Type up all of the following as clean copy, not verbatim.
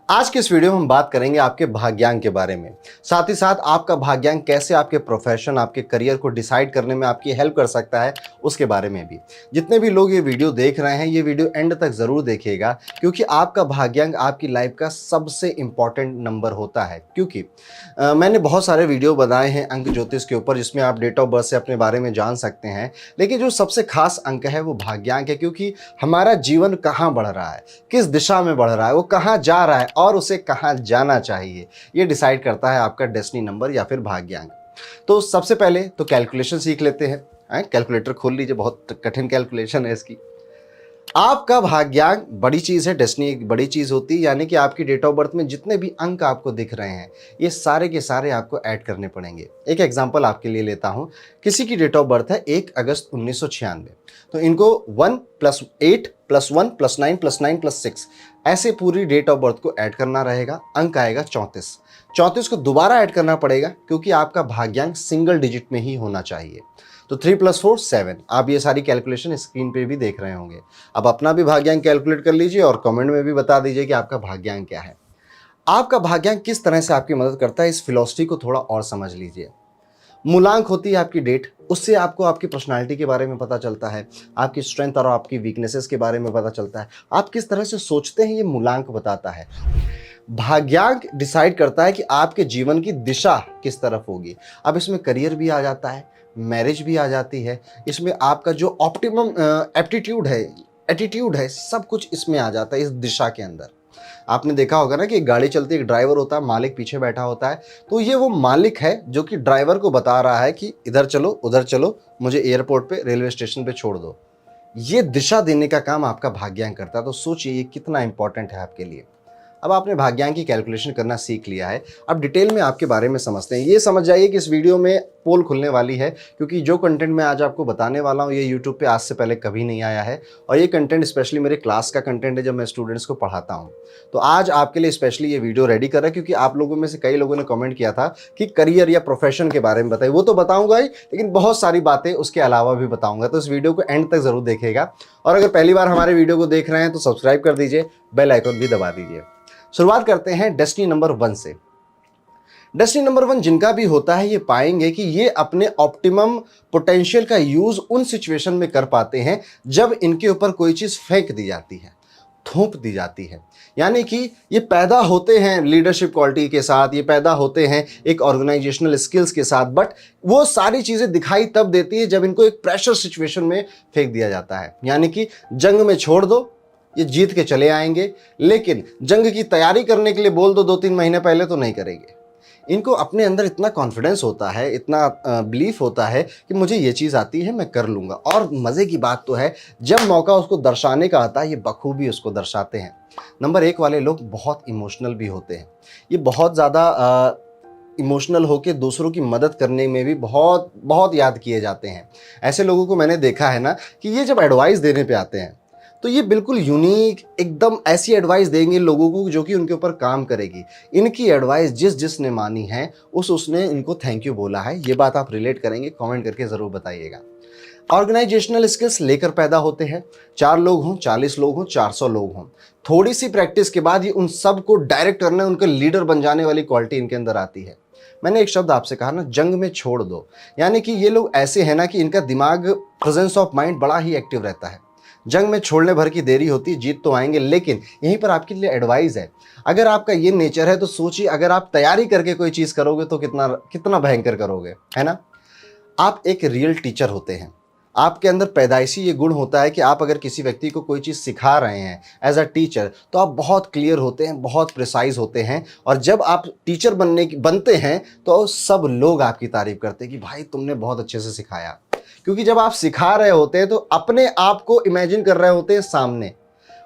आज के इस वीडियो में हम बात करेंगे आपके भाग्यांक के बारे में। साथ ही साथ आपका भाग्यांक कैसे आपके प्रोफेशन, आपके करियर को डिसाइड करने में आपकी हेल्प कर सकता है, उसके बारे में भी। जितने भी लोग ये वीडियो देख रहे हैं, ये वीडियो एंड तक ज़रूर देखिएगा, क्योंकि आपका भाग्यांक आपकी लाइफ का सबसे इम्पॉर्टेंट नंबर होता है। क्योंकि मैंने बहुत सारे वीडियो बनाए हैं अंक ज्योतिष के ऊपर, जिसमें आप डेट ऑफ बर्थ से अपने बारे में जान सकते हैं। लेकिन जो सबसे खास अंक है वो भाग्यांक है, क्योंकि हमारा जीवन कहाँ बढ़ रहा है, किस दिशा में बढ़ रहा है, वो कहाँ जा रहा है और उसे कहाँ जाना चाहिए, ये डिसाइड करता है आपका डेस्टिनी नंबर या फिर भाग्यांक। तो सबसे पहले तो कैलकुलेशन सीख लेते हैं। कैलकुलेटर खोल लीजिए, बहुत कठिन कैलकुलेशन है इसकी। आपका भाग्यांक बड़ी चीज़ है, डेस्टिनी एक बड़ी चीज़ होती है, यानी कि आपकी डेट ऑफ बर्थ में जितने भी अंक आपको दिख रहे हैं, ये सारे के सारे आपको ऐड करने पड़ेंगे। एक एग्जांपल आपके लिए लेता हूं। किसी की डेट ऑफ बर्थ है 1 अगस्त 1996, तो इनको 1 + 8 + 1 + 9 + 9 + 6 ऐसे पूरी डेट ऑफ बर्थ को ऐड करना रहेगा। अंक आएगा 34। 34 को दोबारा ऐड करना पड़ेगा, क्योंकि आपका भाग्यांक सिंगल डिजिट में ही होना चाहिए। तो 3 + 4 7। आप ये सारी कैलकुलेशन स्क्रीन पे भी देख रहे होंगे। अब अपना भी भाग्यांक कैलकुलेट कर लीजिए और कमेंट में भी बता दीजिए कि आपका भाग्यांक क्या है। आपका भाग्यांक किस तरह से आपकी मदद करता है, इस फिलॉसफी को थोड़ा और समझ लीजिए। मूलांक होती है आपकी डेट, उससे आपको आपकी पर्सनालिटी के बारे में पता चलता है, आपकी स्ट्रेंथ और आपकी वीकनेसेस के बारे में पता चलता है, आप किस तरह से सोचते हैं, ये मूलांक बताता है। भाग्यांक डिसाइड करता है कि आपके जीवन की दिशा किस तरफ होगी। अब इसमें करियर भी आ जाता है, मैरिज भी आ जाती है, इसमें आपका जो ऑप्टिमम एटीट्यूड है, सब कुछ इसमें आ जाता है इस दिशा के अंदर। आपने देखा होगा ना कि एक गाड़ी चलती है, एक ड्राइवर होता है, मालिक पीछे बैठा होता है, तो ये वो मालिक है जो कि ड्राइवर को बता रहा है कि इधर चलो, उधर चलो, मुझे एयरपोर्ट पे, रेलवे स्टेशन पे छोड़ दो। ये दिशा देने का काम आपका भाग्यांक करता है। तो सोचिए ये कितना इंपॉर्टेंट है आपके लिए। अब आपने भाग्यांक की कैलकुलेशन करना सीख लिया है, अब डिटेल में आपके बारे में समझते हैं। ये समझ जाइए कि इस वीडियो में पोल खुलने वाली है, क्योंकि जो कंटेंट मैं आज आपको बताने वाला हूँ, ये यूट्यूब पे आज से पहले कभी नहीं आया है, और ये कंटेंट स्पेशली मेरे क्लास का कंटेंट है, जब मैं स्टूडेंट्स को पढ़ाता हूँ। तो आज आपके लिए स्पेशली ये वीडियो रेडी कर रहा है, क्योंकि आप लोगों में से कई लोगों ने कमेंट किया था कि करियर या प्रोफेशन के बारे में बताइए। वो तो बताऊंगा ही, लेकिन बहुत सारी बातें उसके अलावा भी बताऊंगा। तो इस वीडियो को एंड तक जरूर देखिएगा, और अगर पहली बार हमारे वीडियो को देख रहे हैं तो सब्सक्राइब कर दीजिए, बेल आइकन भी दबा दीजिए। शुरुआत करते हैं डेस्टिनी नंबर 1 से। डेस्टिनी नंबर 1 जिनका भी होता है, ये पाएंगे कि ये अपने ऑप्टिमम पोटेंशियल का यूज उन सिचुएशन में कर पाते हैं जब इनके ऊपर कोई चीज फेंक दी जाती है, थोप दी जाती है। यानी कि ये पैदा होते हैं लीडरशिप क्वालिटी के साथ, ये पैदा होते हैं एक ऑर्गेनाइजेशनल स्किल्स के साथ, बट वो सारी चीजें दिखाई तब देती है जब इनको एक प्रेशर सिचुएशन में फेंक दिया जाता है। यानी कि जंग में छोड़ दो, ये जीत के चले आएंगे, लेकिन जंग की तैयारी करने के लिए बोल दो 2-3 महीने पहले, तो नहीं करेंगे। इनको अपने अंदर इतना कॉन्फिडेंस होता है, इतना बिलीफ होता है कि मुझे ये चीज़ आती है, मैं कर लूँगा। और मज़े की बात तो है, जब मौका उसको दर्शाने का आता है, ये बखूबी उसको दर्शाते हैं। नंबर 1 वाले लोग बहुत इमोशनल भी होते हैं। ये बहुत ज़्यादा इमोशनल होकर दूसरों की मदद करने में भी बहुत बहुत याद किए जाते हैं। ऐसे लोगों को मैंने देखा है ना कि ये जब एडवाइस देने पे आते हैं, तो ये बिल्कुल यूनिक एकदम ऐसी एडवाइस देंगे लोगों को जो कि उनके ऊपर काम करेगी। इनकी एडवाइस जिसने मानी है, उसने इनको थैंक यू बोला है। ये बात आप रिलेट करेंगे, कमेंट करके ज़रूर बताइएगा। ऑर्गेनाइजेशनल स्किल्स लेकर पैदा होते हैं। 4 लोग हों, 40 लोग हों, 400 लोग हों, थोड़ी सी प्रैक्टिस के बाद ये उन सब को डायरेक्ट करने, उनके लीडर बन जाने वाली क्वालिटी इनके अंदर आती है। मैंने एक शब्द आपसे कहा ना, जंग में छोड़ दो। यानी कि ये लोग ऐसे हैं ना कि इनका दिमाग, प्रेजेंस ऑफ माइंड बड़ा ही एक्टिव रहता है। जंग में छोड़ने भर की देरी होती है, जीत तो आएंगे। लेकिन यहीं पर आपके लिए एडवाइस है, अगर आपका ये नेचर है तो सोचिए, अगर आप तैयारी करके कोई चीज़ करोगे तो कितना कितना भयंकर करोगे, है ना। आप एक रियल टीचर होते हैं। आपके अंदर पैदाइशी ये गुण होता है कि आप अगर किसी व्यक्ति को कोई चीज़ सिखा रहे हैं एज अ टीचर, तो आप बहुत क्लियर होते हैं, बहुत प्रिसाइज होते हैं। और जब आप टीचर बनते हैं तो सब लोग आपकी तारीफ करते हैं कि भाई तुमने बहुत अच्छे से सिखाया। क्योंकि जब आप सिखा रहे होते हैं तो अपने आप को इमेजिन कर रहे होते हैं सामने,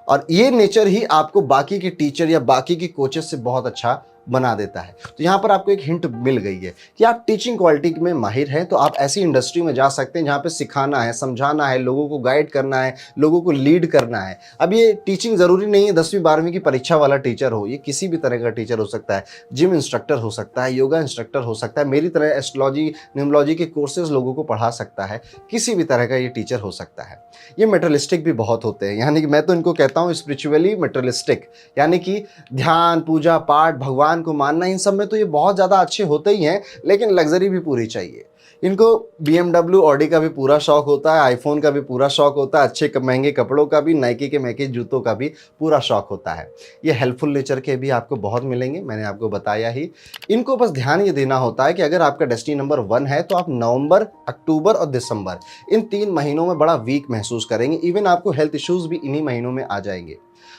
और ये नेचर ही आपको बाकी के टीचर या बाकी के कोचेस से बहुत अच्छा बना देता है। तो यहाँ पर आपको एक हिंट मिल गई है कि आप टीचिंग क्वालिटी में माहिर हैं, तो आप ऐसी इंडस्ट्री में जा सकते हैं जहाँ पे सिखाना है, समझाना है, लोगों को गाइड करना है, लोगों को लीड करना है। अब ये टीचिंग ज़रूरी नहीं है 10वीं 12वीं की परीक्षा वाला टीचर हो, ये किसी भी तरह का टीचर हो सकता है। जिम इंस्ट्रक्टर हो सकता है, योगा इंस्ट्रक्टर हो सकता है, मेरी तरह एस्ट्रोलॉजी न्यूमरोलॉजी के कोर्सेज लोगों को पढ़ा सकता है, किसी भी तरह का ये टीचर हो सकता है। ये मेटेरियलिस्टिक भी बहुत होते हैं, यानी कि मैं तो इनको कहता हूँ स्पिरिचुअली मेटेरियलिस्टिक, यानी कि ध्यान, पूजा पाठ, भगवान को मानना, इन सब में तो ये बहुत ज़्यादा अच्छे होते ही हैं, लेकिन लग्जरी भी पूरी चाहिए। इनको BMW ऑडी का भी पूरा शौक होता है, आईफोन का भी पूरा शौक होता है, अच्छे महंगे कपड़ों का भी, नाइकी के महंगे जूतों का भी पूरा शौक होता है। ये हेल्पफुल नेचर के भी आपको बहुत मिलेंगे, मैंने आपको बताया ही। इनको बस ध्यान ये देना होता है कि अगर आपका डेस्टिनी नंबर 1 है तो आप नवंबर, अक्टूबर और दिसंबर इन 3 महीनों में बड़ा वीक महसूस करेंगे। इवन आपको हेल्थ इश्यूज भी इन्हीं महीनों में आ जाएंगे।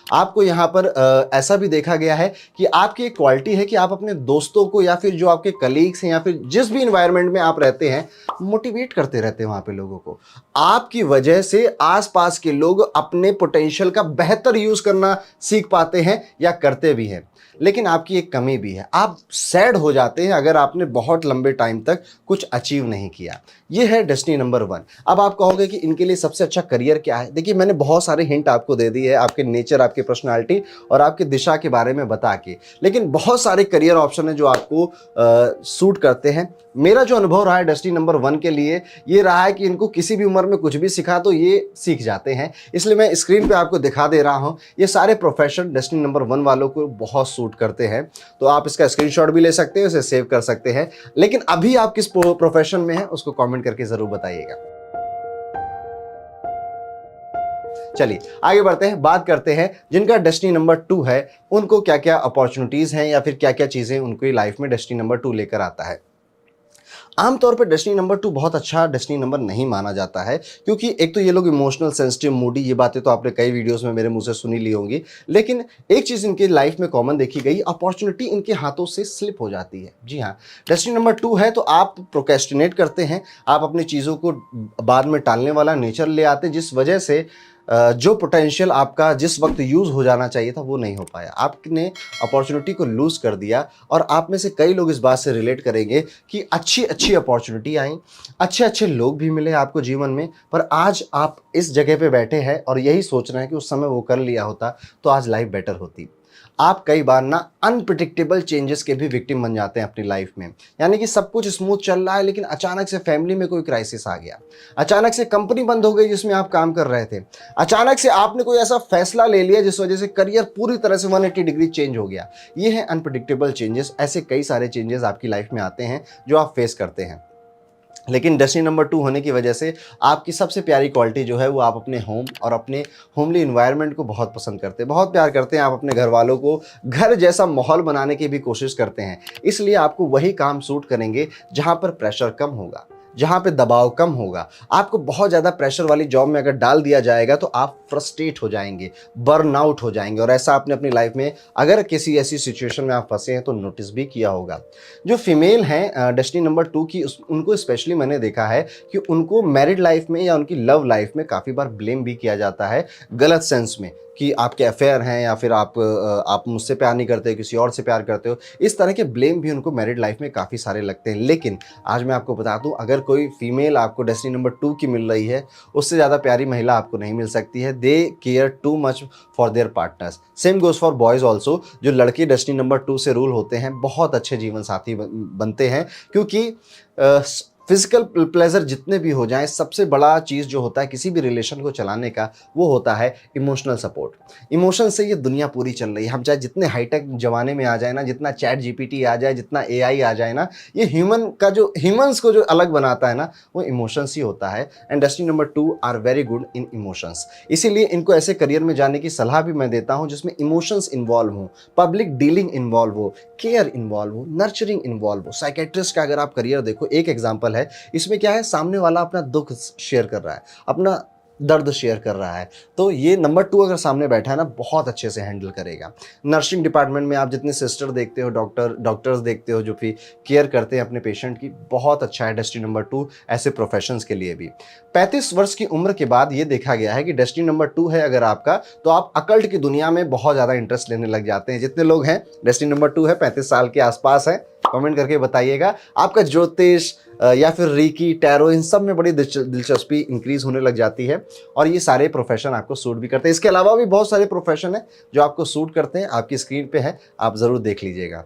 आपको यहाँ पर ऐसा भी देखा गया है कि आपकी एक क्वालिटी है कि आप अपने दोस्तों को या फिर जो आपके कलीग्स हैं या फिर जिस भी इन्वायरमेंट में आप रहते हैं, मोटिवेट करते रहते हैं वहाँ पे लोगों को। आपकी वजह से आसपास के लोग अपने पोटेंशियल का बेहतर यूज़ करना सीख पाते हैं या करते भी हैं। लेकिन आपकी एक कमी भी है, आप सैड हो जाते हैं अगर आपने बहुत लंबे टाइम तक कुछ अचीव नहीं किया। ये है डेस्टिनी नंबर 1। अब आप कहोगे कि इनके लिए सबसे अच्छा करियर क्या है? देखिए, मैंने बहुत सारे हिंट आपको दे दी है, आपके नेचर, आपकी पर्सनालिटी और आपकी दिशा के बारे में बता के, लेकिन बहुत सारे करियर ऑप्शन है जो आपको सूट करते हैं। मेरा जो अनुभव रहा है डेस्टिनी नंबर 1 के लिए, ये रहा है कि इनको किसी भी उम्र में कुछ भी सिखा तो ये सीख जाते हैं। इसलिए मैं स्क्रीन पे आपको दिखा दे रहा हूँ, ये सारे प्रोफेशन डेस्टिनी नंबर 1 वालों को बहुत सूट करते हैं। तो आप इसका स्क्रीनशॉट भी ले सकते हैं, उसे सेव कर सकते हैं। लेकिन अभी आप किस प्रोफेशन में हैं उसको कमेंट करके जरूर बताइएगा। चलिए आगे बढ़ते हैं, बात करते हैं जिनका डेस्टिनी नंबर 2 है उनको क्या क्या अपॉर्चुनिटीज हैं या फिर क्या क्या चीजें उनकी लाइफ में डेस्टिनी नंबर 2 लेकर आता है। आमतौर पर डेस्टिनी नंबर 2 बहुत अच्छा डेस्टिनी नंबर नहीं माना जाता है, क्योंकि एक तो ये लोग इमोशनल, सेंसिटिव, मूडी, ये बातें तो आपने कई वीडियोस में मेरे मुंह से सुनी ली होंगी। लेकिन एक चीज़ इनकी लाइफ में कॉमन देखी गई, अपॉर्चुनिटी इनके हाथों से स्लिप हो जाती है। जी हाँ, डेस्टिनी नंबर 2 है तो आप प्रोक्रेस्टिनेट करते हैं, आप अपनी चीज़ों को बाद में टालने वाला नेचर ले आते हैं, जिस वजह से जो पोटेंशियल आपका जिस वक्त यूज़ हो जाना चाहिए था वो नहीं हो पाया। आपने अपॉर्चुनिटी को लूज़ कर दिया। और आप में से कई लोग इस बात से रिलेट करेंगे कि अच्छी अच्छी अपॉर्चुनिटी आई, अच्छे अच्छे लोग भी मिले आपको जीवन में, पर आज आप इस जगह पे बैठे हैं और यही सोच रहे हैं कि उस समय वो कर लिया होता तो आज लाइफ बेटर होती। आप कई बार ना अनप्रिडिक्टेबल चेंजेस के भी विक्टिम बन जाते हैं अपनी लाइफ में। यानी कि सब कुछ स्मूथ चल रहा है, लेकिन अचानक से फैमिली में कोई क्राइसिस आ गया, अचानक से कंपनी बंद हो गई जिसमें आप काम कर रहे थे, अचानक से आपने कोई ऐसा फैसला ले लिया जिस वजह से करियर पूरी तरह से 180 डिग्री चेंज हो गया। ये है अनप्रिडिक्टेबल चेंजेस। ऐसे कई सारे चेंजेस आपकी लाइफ में आते हैं जो आप फेस करते हैं। लेकिन डेस्टिनी नंबर 2 होने की वजह से आपकी सबसे प्यारी क्वालिटी जो है वो आप अपने होम और अपने होमली इन्वायरमेंट को बहुत पसंद करते हैं, बहुत प्यार करते हैं। आप अपने घर वालों को घर जैसा माहौल बनाने की भी कोशिश करते हैं। इसलिए आपको वही काम सूट करेंगे जहाँ पर प्रेशर कम होगा, जहाँ पे दबाव कम होगा। आपको बहुत ज़्यादा प्रेशर वाली जॉब में अगर डाल दिया जाएगा तो आप फ्रस्ट्रेट हो जाएंगे, बर्न आउट हो जाएंगे। और ऐसा आपने अपनी लाइफ में अगर किसी ऐसी सिचुएशन में आप फंसे हैं तो नोटिस भी किया होगा। जो फीमेल हैं डेस्टिनी नंबर 2 की, उनको स्पेशली मैंने देखा है कि उनको मैरिड लाइफ में या उनकी लव लाइफ में काफ़ी बार ब्लेम भी किया जाता है, गलत सेंस में, कि आपके अफेयर हैं या फिर आप मुझसे प्यार नहीं करते, किसी और से प्यार करते हो। इस तरह के ब्लेम भी उनको मैरिड लाइफ में काफ़ी सारे लगते हैं। लेकिन आज मैं आपको बता दूं, अगर कोई फीमेल आपको डेस्टिनी नंबर 2 की मिल रही है, उससे ज़्यादा प्यारी महिला आपको नहीं मिल सकती है। They care too much for their partners. Same goes for boys also. जो लड़के डेस्टिनी नंबर 2 से रूल होते हैं बहुत अच्छे जीवन साथी बनते हैं, क्योंकि फिजिकल प्लेजर जितने भी हो जाएं, सबसे बड़ा चीज़ जो होता है किसी भी रिलेशन को चलाने का, वो होता है इमोशनल सपोर्ट। इमोशन से ये दुनिया पूरी चल रही है। हम चाहे जितने हाईटेक ज़माने में आ जाए ना, जितना चैट जीपीटी आ जाए, जितना एआई आ जाए ना, ये ह्यूमंस को जो अलग बनाता है ना, वो इमोशंस ही होता है। And destiny number 2 are very good in emotions. इसीलिए इनको ऐसे करियर में जाने की सलाह भी मैं देता हूँ जिसमें इमोशंस इन्वॉल्व हो, पब्लिक डीलिंग इन्वॉल्व हो, केयर इन्वॉल्व हो, नर्चरिंग इन्वॉल्व हो। साइकेट्रिस्ट का अगर आप करियर देखो, एक एग्जाम्पल है, इसमें क्या है, सामने वाला अपना दुख शेयर कर रहा है, अपना दर्द शेयर कर रहा है, तो ये नंबर 2 अगर सामने बैठा है ना, बहुत अच्छे से हैंडल करेगा। नर्सिंग डिपार्टमेंट में आप जितने सिस्टर देखते हो, डॉक्टर्स देखते हो जो कि केयर करते हैं अपने पेशेंट की, बहुत अच्छा है डेस्टिनी नंबर 2 ऐसे प्रोफेशंस के लिए भी। 35 वर्ष की उम्र के बाद ये देखा गया है कि डेस्टिनी नंबर 2 है अगर आपका, तो आप अकल्ट की दुनिया में बहुत ज़्यादा इंटरेस्ट लेने लग जाते हैं। जितने लोग हैं डेस्टिनी नंबर 2 है, 35 साल के आसपास है, कमेंट करके बताइएगा। आपका ज्योतिष या फिर रीकी, टैरो, इन सब में बड़ी दिलचस्पी इंक्रीज होने लग जाती है और ये सारे प्रोफेशन आपको सूट भी करते हैं। इसके अलावा भी बहुत सारे प्रोफेशन हैं जो आपको सूट करते हैं, आपकी स्क्रीन पे है, आप जरूर देख लीजिएगा।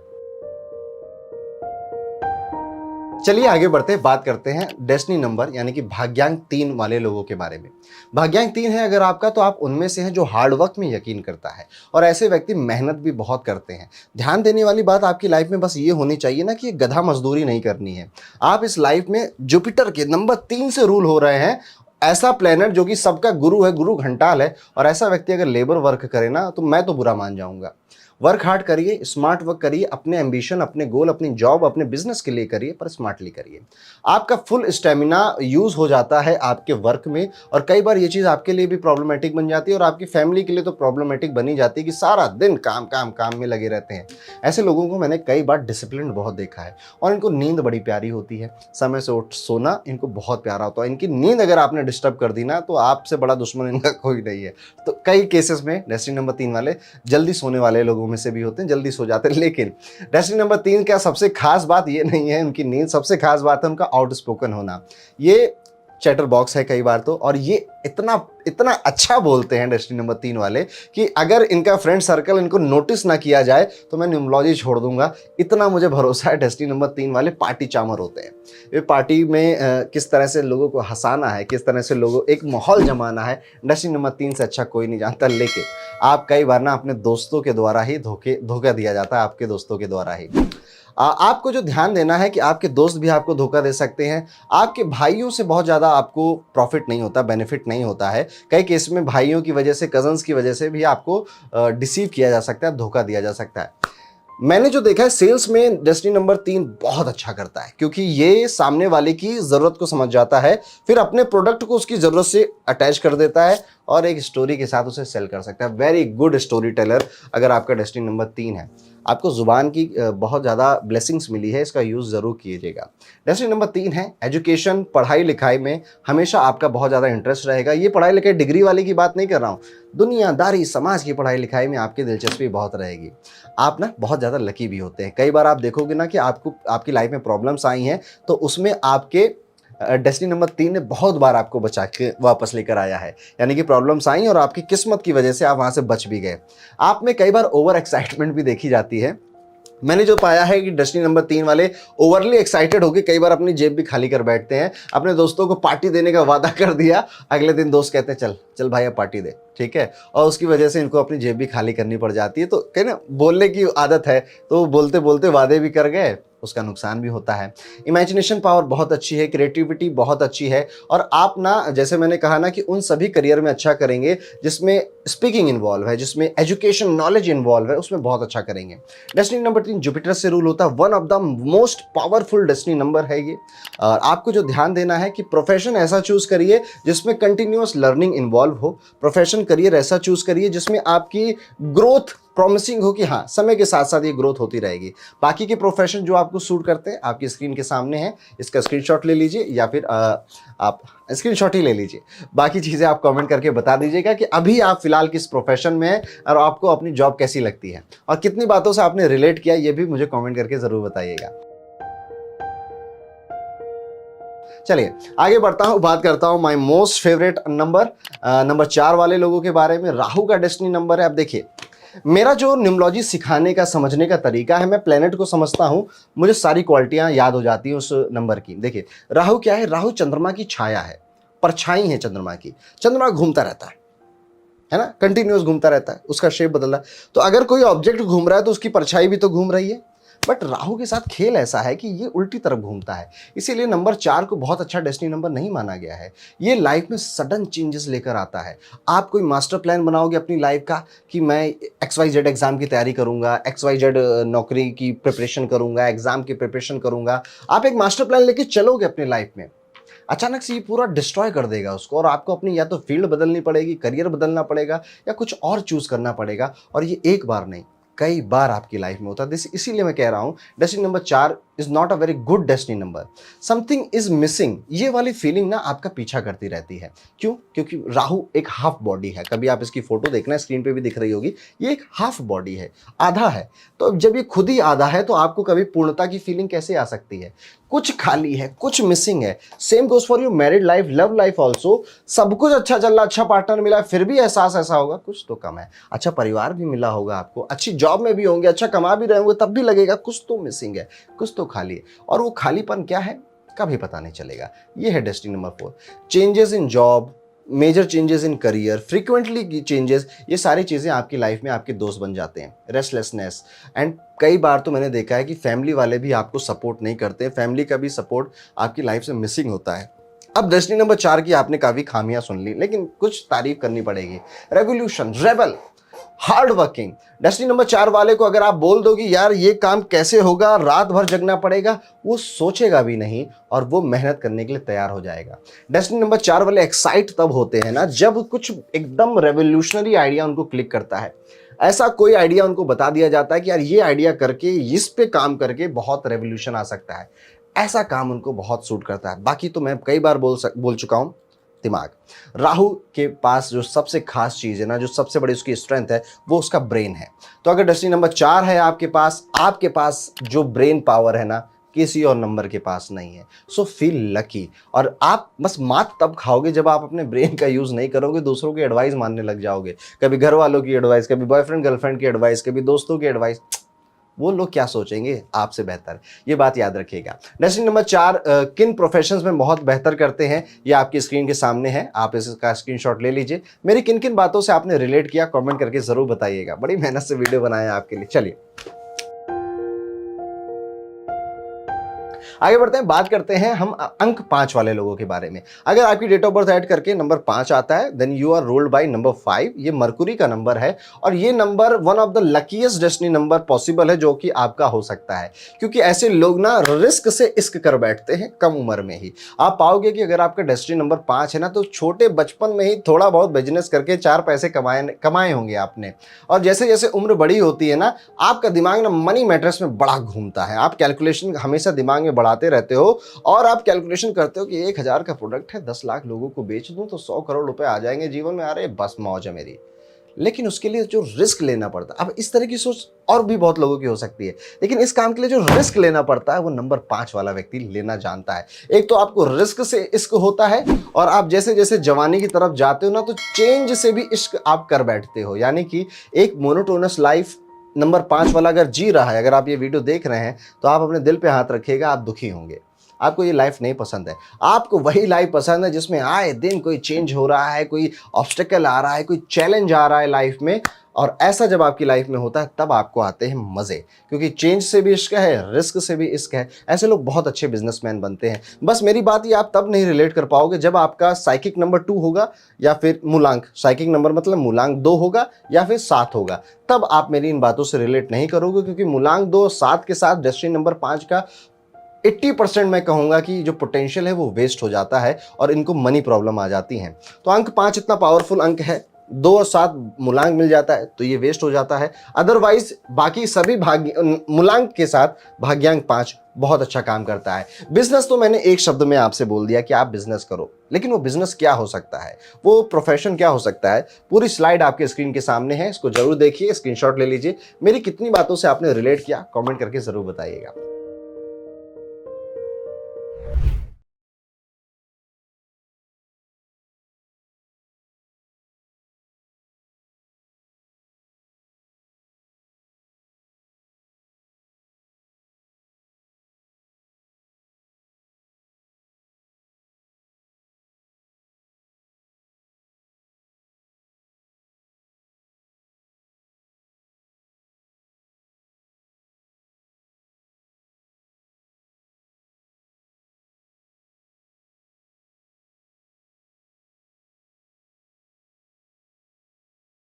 चलिए आगे बढ़ते हैं, बात करते हैं डेस्टिनी नंबर यानी कि भाग्यांक 3 वाले लोगों के बारे में। भाग्यांक 3 है अगर आपका, तो आप उनमें से हैं जो हार्ड वर्क में यकीन करता है और ऐसे व्यक्ति मेहनत भी बहुत करते हैं। ध्यान देने वाली बात आपकी लाइफ में बस ये होनी चाहिए ना कि गधा मजदूरी नहीं करनी है। आप इस लाइफ में जुपिटर के नंबर 3 से रूल हो रहे हैं, ऐसा प्लेनेट जो कि सबका गुरु है, गुरु घंटाल है, और ऐसा व्यक्ति अगर लेबर वर्क करे ना, तो मैं तो बुरा मान जाऊंगा। वर्क हार्ड करिए, स्मार्ट वर्क करिए, अपने एम्बिशन, अपने गोल, अपनी जॉब, अपने बिजनेस के लिए करिए, पर स्मार्टली करिए। आपका फुल स्टेमिना यूज हो जाता है आपके वर्क में, और कई बार ये चीज़ आपके लिए भी प्रॉब्लमेटिक बन जाती है और आपकी फैमिली के लिए तो प्रॉब्लमेटिक बनी जाती है कि सारा दिन काम काम काम में लगे रहते हैं। ऐसे लोगों को मैंने कई बार डिसिप्लिन बहुत देखा है और इनको नींद बड़ी प्यारी होती है, समय से उठ सोना इनको बहुत प्यारा होता है। इनकी नींद अगर आपने डिस्टर्ब कर दी ना, तो आपसे बड़ा दुश्मन इनका कोई नहीं है। तो कई केसेस में डेस्टिनी नंबर 3 वाले जल्दी सोने वाले लोगों में से भी होते हैं, जल्दी सो जाते हैं। लेकिन डेस्टिनी नंबर 3 का सबसे खास बात ये नहीं है उनकी नींद, सबसे खास बात है उनका आउटस्पोकन होना। ये चैटर बॉक्स है कई बार तो, और ये इतना इतना अच्छा बोलते हैं डेस्टिनी नंबर 3 वाले कि अगर इनका फ्रेंड सर्कल इनको नोटिस ना किया जाए तो मैं न्यूमरोलॉजी छोड़ दूंगा, इतना मुझे भरोसा है। डेस्टिनी नंबर 3 वाले पार्टी चामर होते हैं। ये पार्टी में किस तरह से लोगों को हंसाना है, किस तरह से लोगों एक माहौल जमाना है, डेस्टिनी नंबर 3 से अच्छा कोई नहीं जानता। लेकिन आप कई बार ना अपने दोस्तों के द्वारा ही धोखा दिया जाता है, आपके दोस्तों के द्वारा ही। आपको जो ध्यान देना है कि आपके दोस्त भी आपको धोखा दे सकते हैं। आपके भाइयों से बहुत ज़्यादा आपको प्रॉफिट नहीं होता, बेनिफिट नहीं होता है। कई केस में भाइयों की वजह से, कजन्स की वजह से भी आपको डिसीव किया जा सकता है, धोखा दिया जा सकता है। मैंने जो देखा है सेल्स में डेस्टिनी नंबर 3 बहुत अच्छा करता है, क्योंकि ये सामने वाले की ज़रूरत को समझ जाता है, फिर अपने प्रोडक्ट को उसकी ज़रूरत से अटैच कर देता है और एक स्टोरी के साथ उसे सेल कर सकता है। वेरी गुड स्टोरी टेलर अगर आपका डेस्टिनी नंबर 3 है। आपको ज़ुबान की बहुत ज़्यादा ब्लेसिंग्स मिली है, इसका यूज़ ज़रूर कीजिएगा। डेस्टिनी नंबर 3 है एजुकेशन, पढ़ाई लिखाई में हमेशा आपका बहुत ज़्यादा इंटरेस्ट रहेगा। ये पढ़ाई लिखाई डिग्री वाले की बात नहीं कर रहा हूँ, दुनियादारी समाज की पढ़ाई लिखाई में आपकी दिलचस्पी बहुत रहेगी। आप ना बहुत ज़्यादा लकी भी होते हैं। कई बार आप देखोगे ना कि आपकी लाइफ में प्रॉब्लम्स आई हैं, तो उसमें आपके डेस्टिनी नंबर 3 ने बहुत बार आपको बचा के वापस लेकर आया है। यानी कि प्रॉब्लम्स आई और आपकी किस्मत की वजह से आप वहाँ से बच भी गए। आप में कई बार ओवर एक्साइटमेंट भी देखी जाती है। मैंने जो पाया है कि डेस्टिनी नंबर 3 वाले ओवरली एक्साइटेड होकर कई बार अपनी जेब भी खाली कर बैठते हैं। अपने दोस्तों को पार्टी देने का वादा कर दिया, अगले दिन दोस्त कहते हैं चल चल भाई अब पार्टी दे, ठीक है, और उसकी वजह से इनको अपनी जेब भी खाली करनी पड़ जाती है। तो कहीं ना बोलने की आदत है, तो बोलते बोलते वादे भी कर गए, उसका नुकसान भी होता है। इमेजिनेशन पावर बहुत अच्छी है, क्रिएटिविटी बहुत अच्छी है, और आप ना जैसे मैंने कहा ना कि उन सभी करियर में अच्छा करेंगे जिसमें स्पीकिंग इन्वॉल्व है, जिसमें एजुकेशन नॉलेज इन्वॉल्व है, उसमें बहुत अच्छा करेंगे। डेस्टिनी नंबर 3 जुपिटर से रूल होता है, one of the most powerful destiny number है ये। और आपको जो ध्यान देना है कि प्रोफेशन ऐसा चूज करिए जिसमें कंटिन्यूअस लर्निंग इन्वॉल्व हो। प्रोफेशन करियर ऐसा चूज करिए जिसमें आपकी ग्रोथ प्रॉमिसिंग हो कि हाँ समय के साथ साथ ये ग्रोथ होती रहेगी। बाकी के प्रोफेशन जो आपको सूट करते हैं आपकी स्क्रीन के सामने है, इसका स्क्रीनशॉट ले लीजिए या फिर आप स्क्रीनशॉट ही ले लीजिए। बाकी चीज़ें आप कमेंट करके बता दीजिएगा कि अभी आप फिलहाल किस प्रोफेशन में हैं और आपको अपनी जॉब कैसी लगती है और कितनी बातों से आपने रिलेट किया, ये भी मुझे कमेंट करके ज़रूर बताइएगा। चलिए आगे बढ़ता हूँ, बात करता हूँ माय मोस्ट फेवरेट नंबर 4 वाले लोगों के बारे में। राहु का डेस्टिनी नंबर है। अब देखिए मेरा जो न्यूमरोलॉजी सिखाने का, समझने का तरीका है, मैं प्लेनेट को समझता हूँ, मुझे सारी क्वालिटियाँ याद हो जाती हैं उस नंबर की। देखिए राहु क्या है, राहु चंद्रमा की छाया है, परछाई है चंद्रमा की। चंद्रमा घूमता रहता है ना, कंटिन्यूअस घूमता रहता है, उसका शेप बदल रहा है। तो अगर कोई ऑब्जेक्ट घूम रहा है तो उसकी परछाई भी तो घूम रही है। बट राहु के साथ खेल ऐसा है कि ये उल्टी तरफ घूमता है, इसीलिए नंबर 4 को बहुत अच्छा डेस्टिनी नंबर नहीं माना गया है। ये लाइफ में सडन चेंजेस लेकर आता है। आप कोई मास्टर प्लान बनाओगे अपनी लाइफ का कि मैं XYZ एग्जाम की तैयारी करूंगा, XYZ नौकरी की प्रिपरेशन करूंगा, एग्जाम की प्रिपरेशन करूंगा। आप एक मास्टर प्लान लेके चलोगे अपनी लाइफ में, अचानक से ये पूरा डिस्ट्रॉय कर देगा उसको, और आपको अपनी या तो फील्ड बदलनी पड़ेगी, करियर बदलना पड़ेगा, या कुछ और चूज करना पड़ेगा। और ये एक बार नहीं, कई बार आपकी लाइफ में होता है। इसीलिए मैं कह रहा हूं destiny number 4 is not a very good destiny number. Something is missing, ये वाली फीलिंग ना आपका पीछा करती रहती है। क्यों? क्योंकि राहु एक हाफ बॉडी है। कभी आप इसकी फोटो देखना, स्क्रीन पे भी दिख रही होगी, ये एक हाफ बॉडी है, आधा है। तो जब ये खुद ही आधा है तो आपको कभी पूर्णता की फीलिंग कैसे आ सकती है? कुछ खाली है, कुछ मिसिंग है। Same goes for your married life, love life also. सब कुछ अच्छा चल रहा, अच्छा पार्टनर मिला, फिर भी एहसास ऐसा होगा कुछ तो कम है। अच्छा परिवार भी मिला होगा आपको, अच्छी जॉब में भी होंगे, अच्छा कमा भी रहे होंगे, तब भी लगेगा कुछ तो मिसिंग है, कुछ तो खाली है। और वो खालीपन क्या है कभी पता नहीं चलेगा। ये है destiny number 4। Changes in job, major changes in career, frequently की चेंजेस, ये सारी चीज़ें आपकी लाइफ में आपके दोस्त बन जाते हैं। रेस्टलेसनेस, एंड कई बार तो मैंने देखा है कि फैमिली वाले भी आपको सपोर्ट नहीं करते, फैमिली का भी सपोर्ट आपकी लाइफ से मिसिंग होता है। अब डेस्टिनी नंबर 4 की आपने काफ़ी खामियां सुन ली, लेकिन कुछ तारीफ करनी पड़ेगी। Revolution, rebel, hard working. Destiny number 4 वाले को अगर आप बोल दो कि यार ये काम कैसे होगा, रात भर जगना पड़ेगा, वो सोचेगा भी नहीं और वो मेहनत करने के लिए तैयार हो जाएगा। डेस्टिनी नंबर 4 वाले एक्साइट तब होते हैं ना जब कुछ एकदम रेवोल्यूशनरी आइडिया उनको क्लिक करता है। ऐसा कोई आइडिया उनको बता दिया जाता है कि यार ये आइडिया करके, इस पे काम करके बहुत रेवोल्यूशन आ सकता है। ऐसा काम उनको बहुत सूट करता है। बाकी तो मैं कई बार बोल चुका हूं, दिमाग। राहु के पास जो सबसे खास चीज है ना, जो सबसे बड़ी उसकी स्ट्रेंथ है, वो उसका ब्रेन है। तो अगर डेस्टिनी नंबर 4 है आपके पास जो ब्रेन पावर है ना, किसी और नंबर के पास नहीं है। So feel lucky. और आप बस मात तब खाओगे जब आप अपने ब्रेन का यूज नहीं करोगे, दूसरों की एडवाइस मानने लग जाओगे। कभी घर वालों की एडवाइस, कभी बॉयफ्रेंड गर्लफ्रेंड की एडवाइस, कभी दोस्तों की एडवाइस। वो लोग क्या सोचेंगे आपसे बेहतर, ये बात याद रखिएगा। डेस्टिनी नंबर 4 किन प्रोफेशंस में बहुत बेहतर करते हैं, ये आपकी स्क्रीन के सामने है, आप इसका स्क्रीनशॉट ले लीजिए। मेरी किन किन बातों से आपने रिलेट किया कमेंट करके जरूर बताइएगा। बड़ी मेहनत से वीडियो बनाया आपके लिए। चलिए आगे बढ़ते हैं, बात करते हैं हम अंक 5 वाले लोगों के बारे में। अगर आपकी डेट ऑफ बर्थ ऐड करके नंबर 5 आता है, then you are ruled by number 5। ये मरकुरी का नंबर है और ये number one of the luckiest destiny number possible है जो कि आपका हो सकता है। क्योंकि ऐसे लोग ना रिस्क से इश्क कर बैठते हैं कम उम्र में ही। आप पाओगे कि अगर आपका डेस्टिनी नंबर 5 है ना, तो छोटे बचपन में ही थोड़ा बहुत बिजनेस करके 4 पैसे कमाए होंगे आपने। और जैसे जैसे उम्र बड़ी होती है ना, आपका दिमाग ना मनी मैटर्स में बड़ा घूमता है। आप कैलकुलेशन हमेशा दिमाग में बढ़ाते रहते हो और आप कैलकुलेशन करते हो कि 1000 का प्रोडक्ट है, 10 लाख लोगों को बेच दूं तो 100 करोड़ रुपए आ जाएंगे जीवन में। अरे बस मौज है मेरी। लेकिन उसके लिए जो रिस्क लेना पड़ता है, अब इस तरह की सोच और भी बहुत लोगों की हो सकती है, लेकिन इस काम के लिए जो रिस्क लेना पड़ता है वो नंबर 5 वाला व्यक्ति लेना जानता है। एक तो आपको रिस्क से इश्क होता है, और आप जैसे जैसे जवानी की तरफ जाते हो ना, तो चेंज से भी इश्क आप कर बैठते हो। यानी कि एक मोनोटोनस लाइफ नंबर 5 वाला अगर जी रहा है, अगर आप ये वीडियो देख रहे हैं, तो आप अपने दिल पे हाथ रखिएगा, आप दुखी होंगे। आपको ये लाइफ नहीं पसंद है। आपको वही लाइफ पसंद है जिसमें आए दिन कोई चेंज हो रहा है, कोई ऑब्स्टेकल आ रहा है, कोई चैलेंज आ रहा है लाइफ में। और ऐसा जब आपकी लाइफ में होता है तब आपको आते हैं मजे, क्योंकि चेंज से भी इश्क है, रिस्क से भी इश्क है। ऐसे लोग बहुत अच्छे बिजनेसमैन बनते हैं। बस मेरी बात ये आप तब नहीं रिलेट कर पाओगे जब आपका साइकिक नंबर 2 होगा, या फिर मूलांक, साइकिक नंबर मतलब मूलांक 2 होगा या फिर 7 होगा। तब आप मेरी इन बातों से रिलेट नहीं करोगे, क्योंकि मूलांक 2 7 के साथ डेस्टिनी नंबर 5 का 80% मैं कहूंगा कि जो पोटेंशियल है वो वेस्ट हो जाता है और इनको मनी प्रॉब्लम आ जाती है। तो अंक 5 इतना पावरफुल अंक है, 2 और 7 मूलांक मिल जाता है तो ये वेस्ट हो जाता है। अदरवाइज बाकी सभी मूलांक के साथ भाग्यांक 5 बहुत अच्छा काम करता है। बिजनेस तो मैंने एक शब्द में आपसे बोल दिया कि आप बिजनेस करो, लेकिन वो बिजनेस क्या हो सकता है, वो प्रोफेशन क्या हो सकता है, पूरी स्लाइड आपके स्क्रीन के सामने है। इसको जरूर देखिए, स्क्रीनशॉट ले लीजिए। मेरी कितनी बातों से आपने रिलेट किया कमेंट करके जरूर बताइएगा।